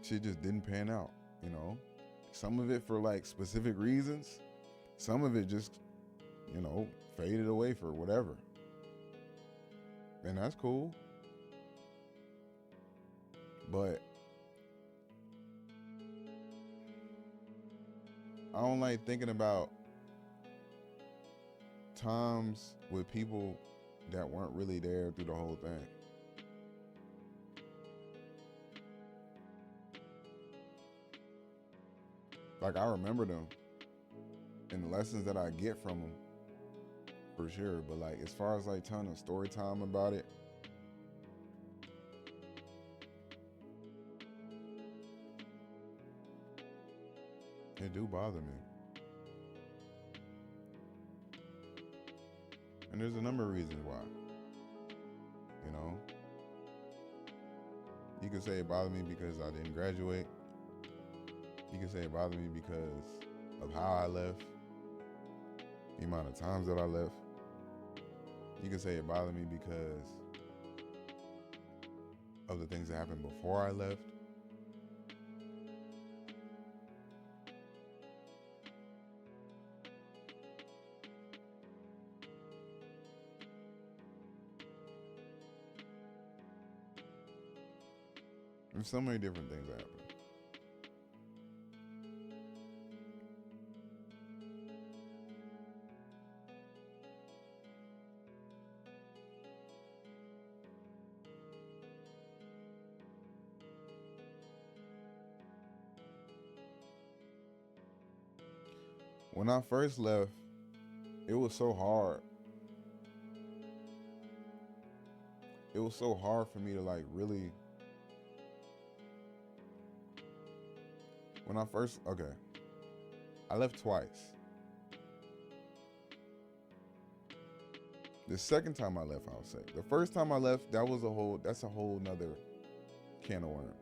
shit just didn't pan out, you know? Some of it for like specific reasons, some of it just, you know, faded away for whatever. And that's cool. But I don't like thinking about times with people that weren't really there through the whole thing. Like, I remember them and the lessons that I get from them, for sure. But like, as far as like telling a story time about it, it do bother me. And there's a number of reasons why. You know? You could say it bothered me because I didn't graduate. You could say it bothered me because of how I left, the amount of times that I left. You could say it bothered me because of the things that happened before I left. There's so many different things that happen. When I first left, it was so hard. It was so hard for me to like really. When I first, I left twice. The second time I left, I'll say. The first time I left, that's a whole nother can of worms.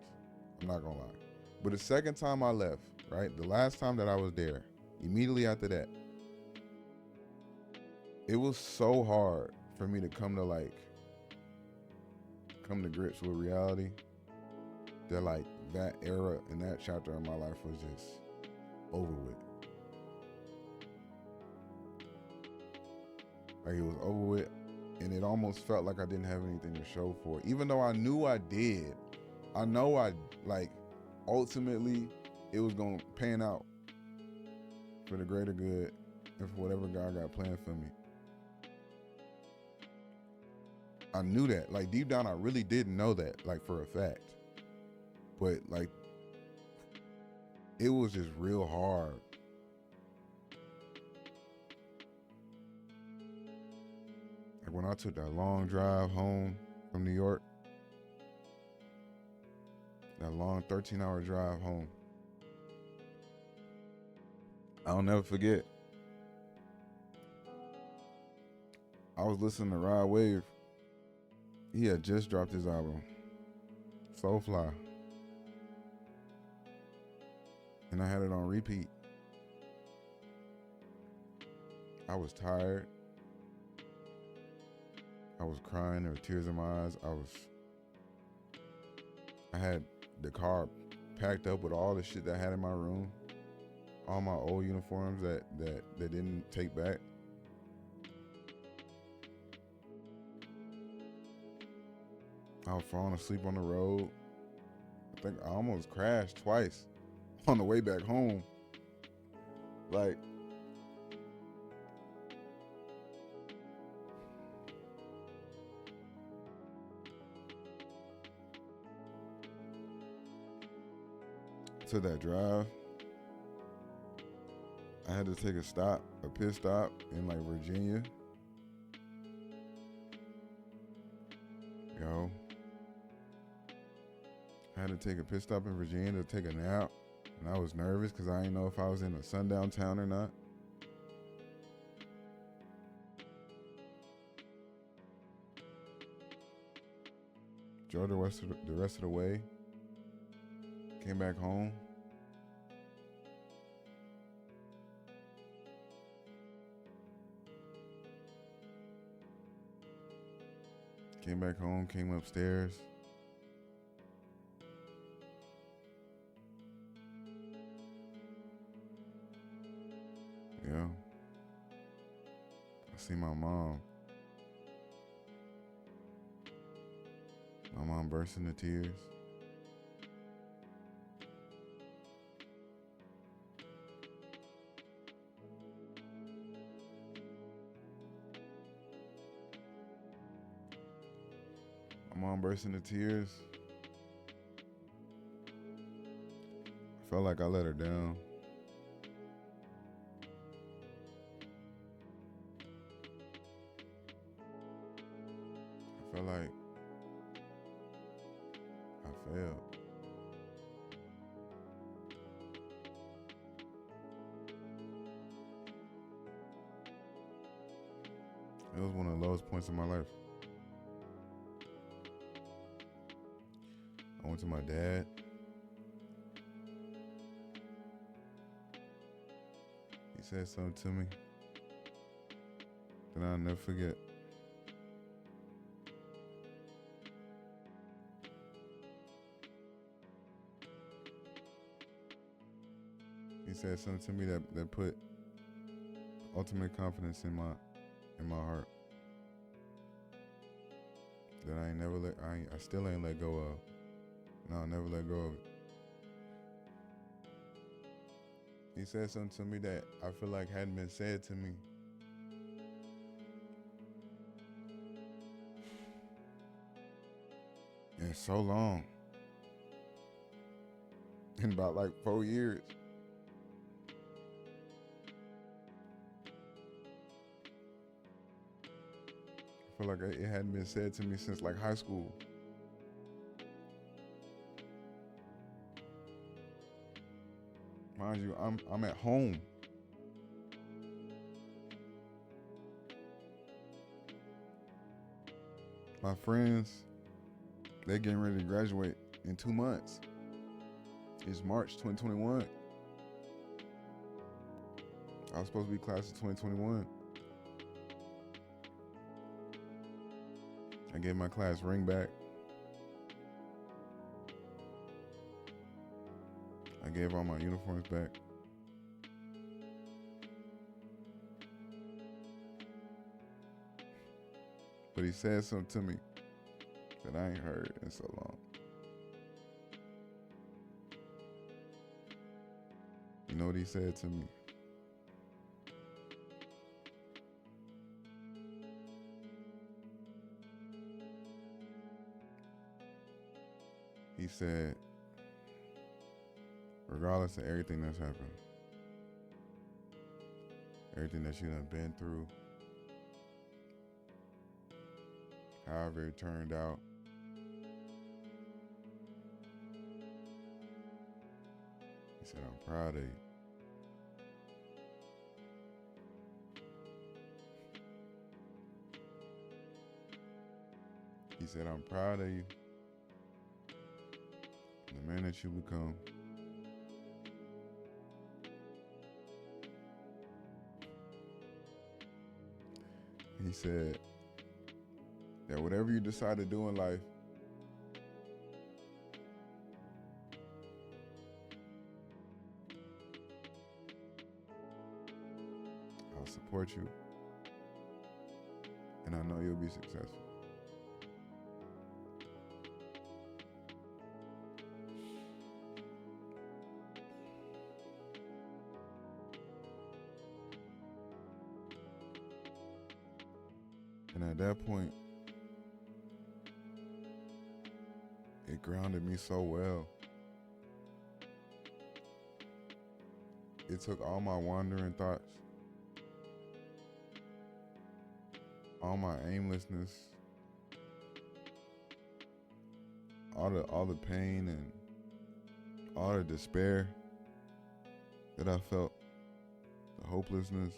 I'm not gonna lie. But the second time I left, right, the last time that I was there, immediately after that, it was so hard for me to come to grips with reality that like that era and that chapter of my life was just over with. Like, it was over with, and it almost felt like I didn't have anything to show for it. Even though I knew I did. I know ultimately it was gonna pan out for the greater good and for whatever God got planned for me. I knew that. Like, deep down, I really did know that, like, for a fact. But, like, it was just real hard. Like, when I took that long drive home from New York, that long 13-hour drive home, I'll never forget. I was listening to Rod Wave. He had just dropped his album, Soulfly. And I had it on repeat. I was tired. I was crying. There were tears in my eyes. I had the car packed up with all the shit that I had in my room. All my old uniforms that didn't take back. I was falling asleep on the road. I think I almost crashed twice on the way back home. Like, to that drive, I had to take a pit stop in like Virginia. I had to take a pit stop in Virginia to take a nap. And I was nervous because I didn't know if I was in a sundown town or not. Drove the rest of the way. Came back home. Came back home, came upstairs. Yeah. I see my mom. My mom burst into tears. My mom burst into tears. I felt like I let her down. I felt like I failed. It was one of the lowest points in my life. I went to my dad. He said something to me that I'll never forget. He said something to me that put ultimate confidence in my heart that I still ain't let go of. And I'll never let go of it. He said something to me that I feel like hadn't been said to me. In so long. In about like 4 years. I feel like it hadn't been said to me since like high school. Mind you, I'm at home. My friends, they're getting ready to graduate in 2 months. It's March 2021. I was supposed to be class of 2021. I gave my class ring back. I gave all my uniforms back. But he said something to me that I ain't heard in so long. You know what he said to me? He said, regardless of everything that's happened, everything that you done been through, however it turned out, he said, I'm proud of you. He said, I'm proud of you. The man that you become. He said that whatever you decide to do in life, I'll support you. And I know you'll be successful. And at that point, it grounded me so well. It took all my wandering thoughts, all my aimlessness, all the pain and all the despair that I felt, the hopelessness.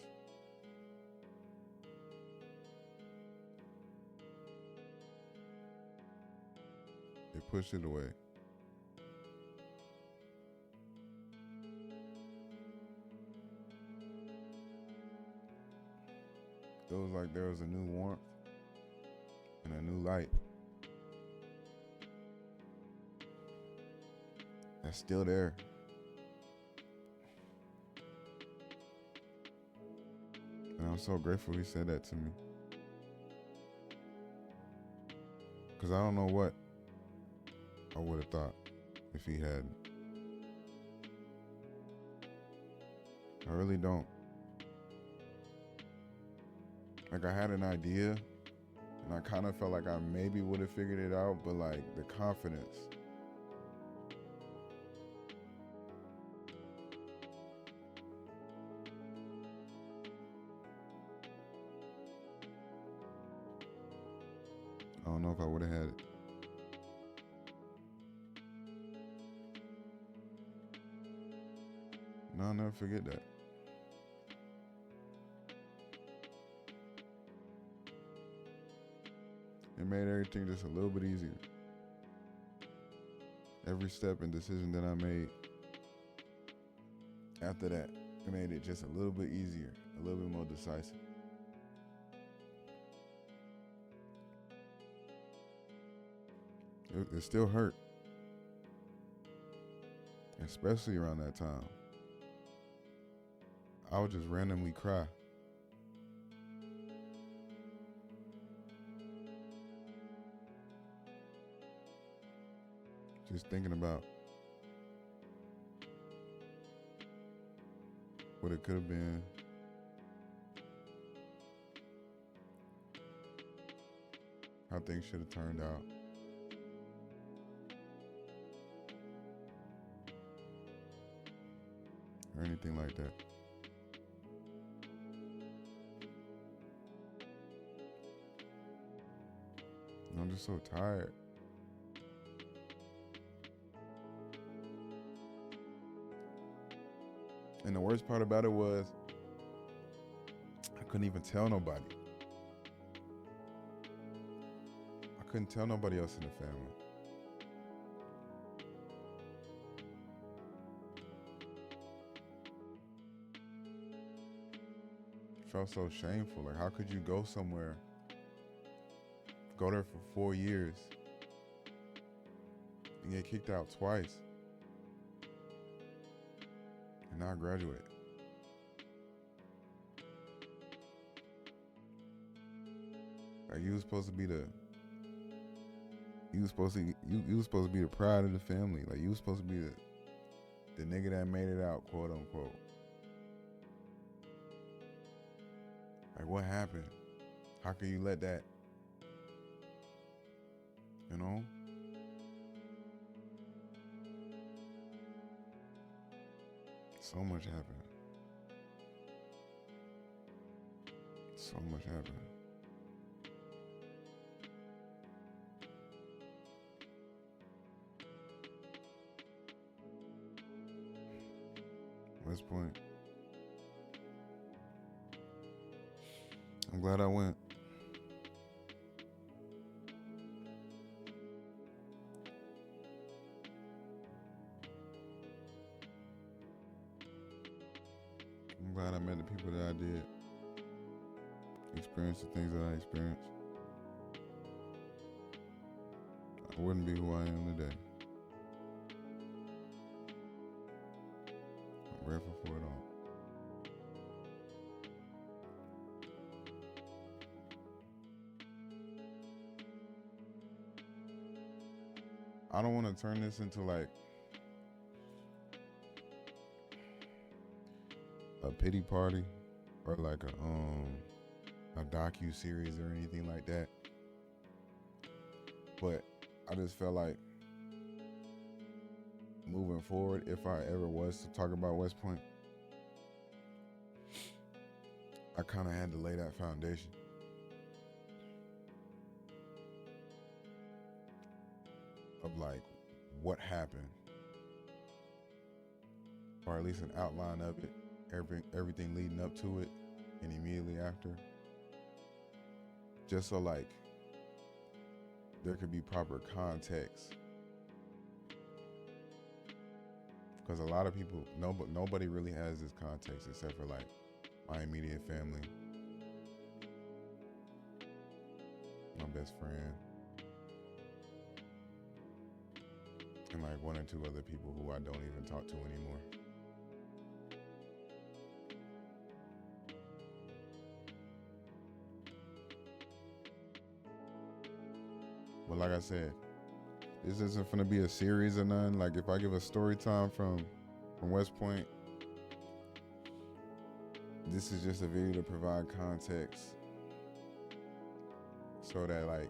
It pushed it away. it was like there was a new warmth and a new light that's still there. And I'm so grateful he said that to me. Because I don't know what I would have thought if he hadn't. I really don't. Like, I had an idea, and I kind of felt like I maybe would have figured it out, but like the confidence. I don't know if I would have had it. No, I'll never forget that. It made everything just a little bit easier. Every step and decision that I made after that, it made it just a little bit easier, a little bit more decisive. It still hurt, especially around that time. I would just randomly cry. Just thinking about what it could have been. How things should have turned out. Or anything like that. I'm just so tired. And the worst part about it was, I couldn't even tell nobody. I couldn't tell nobody else in the family. It felt so shameful. Like, how could you go somewhere, go there for 4 years, and get kicked out twice, and not graduate? Like, you was supposed to be the pride of the family. Like, you was supposed to be the nigga that made it out, quote unquote. Like, what happened? How can you let that, you know? So much happened. So much happened. West Point. I'm glad I went. I'm glad I met the people that I did. Experienced the things that I experienced. I wouldn't be who I am today. I'm grateful for it all. I don't want to turn this into like a pity party or like a docu-series or anything like that. But I just felt like moving forward, if I ever was to talk about West Point, I kind of had to lay that foundation. Of like what happened, or at least an outline of it, everything leading up to it and immediately after, just so like there could be proper context, because a lot of people nobody really has this context except for like my immediate family my best friend, and like one or two other people who I don't even talk to anymore. But like I said, this isn't gonna be a series or none. Like if I give a story time from West Point, this is just a video to provide context so that like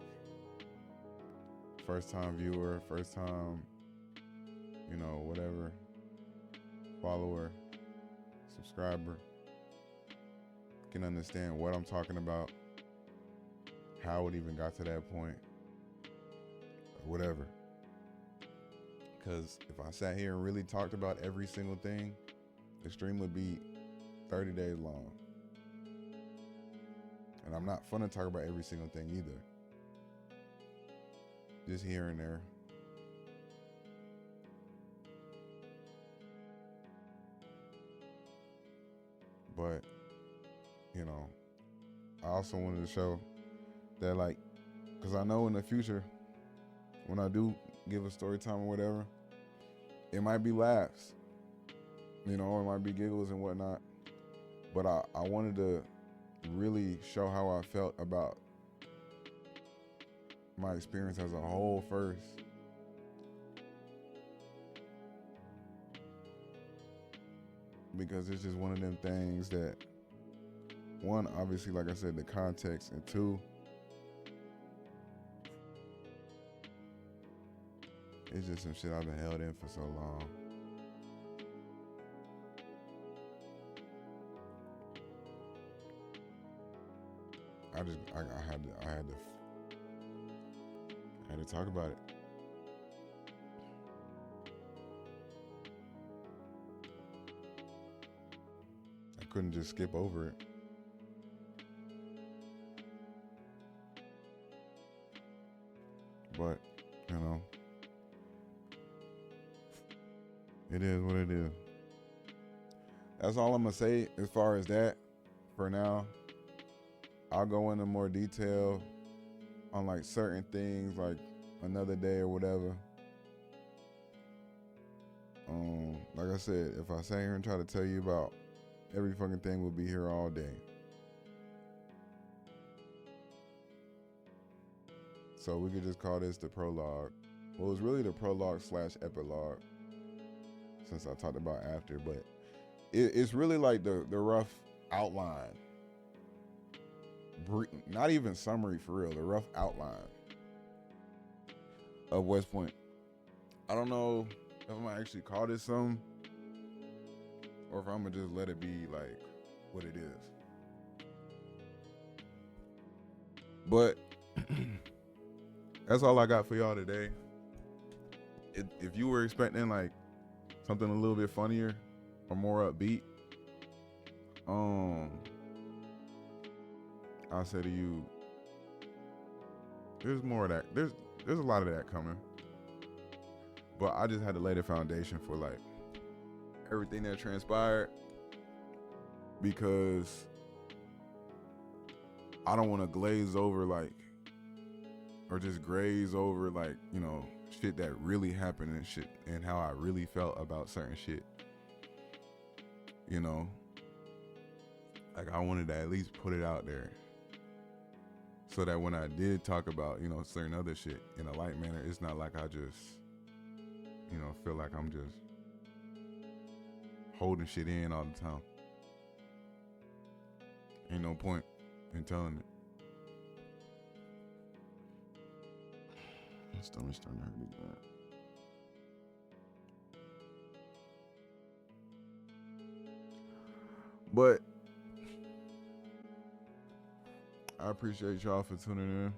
first time viewer, first time, whatever, follower, subscriber can understand what I'm talking about, how it even got to that point, or whatever. Because if I sat here and really talked about every single thing, the stream would be 30 days long. And I'm not fun to talk about every single thing either. Just here and there. But, I also wanted to show that, like, because I know in the future, when I do give a story time or whatever, it might be laughs, or it might be giggles and whatnot. But I wanted to really show how I felt about my experience as a whole first. Because it's just one of them things that, one, obviously, like I said, the context, and two, it's just some shit I've been held in for so long. I had to talk about it. I couldn't just skip over it. But, it is what it is. That's all I'm going to say as far as that for now. I'll go into more detail on like certain things like another day or whatever. Like I said, if I sat here and try to tell you about every fucking thing, we'll be here all day. So we could just call this the prologue. Well, it's really the prologue / epilogue, since I talked about after, but it's really like the rough outline. Not even summary for real, the rough outline of West Point. I don't know if I'm gonna actually call this something, or if I'm gonna just let it be like what it is. But that's all I got for y'all today. If you were expecting like something a little bit funnier or more upbeat, I'll say to you, there's more of that. There's a lot of that coming. But I just had to lay the foundation for like everything that transpired, because I don't want to glaze over like, or just graze over like, shit that really happened and shit, and how I really felt about certain shit. Like I wanted to at least put it out there, so that when I did talk about, certain other shit in a light manner, it's not like I just, feel like I'm just holding shit in all the time. Ain't no point in telling it. My stomach's starting to hurt again. But I appreciate y'all for tuning in.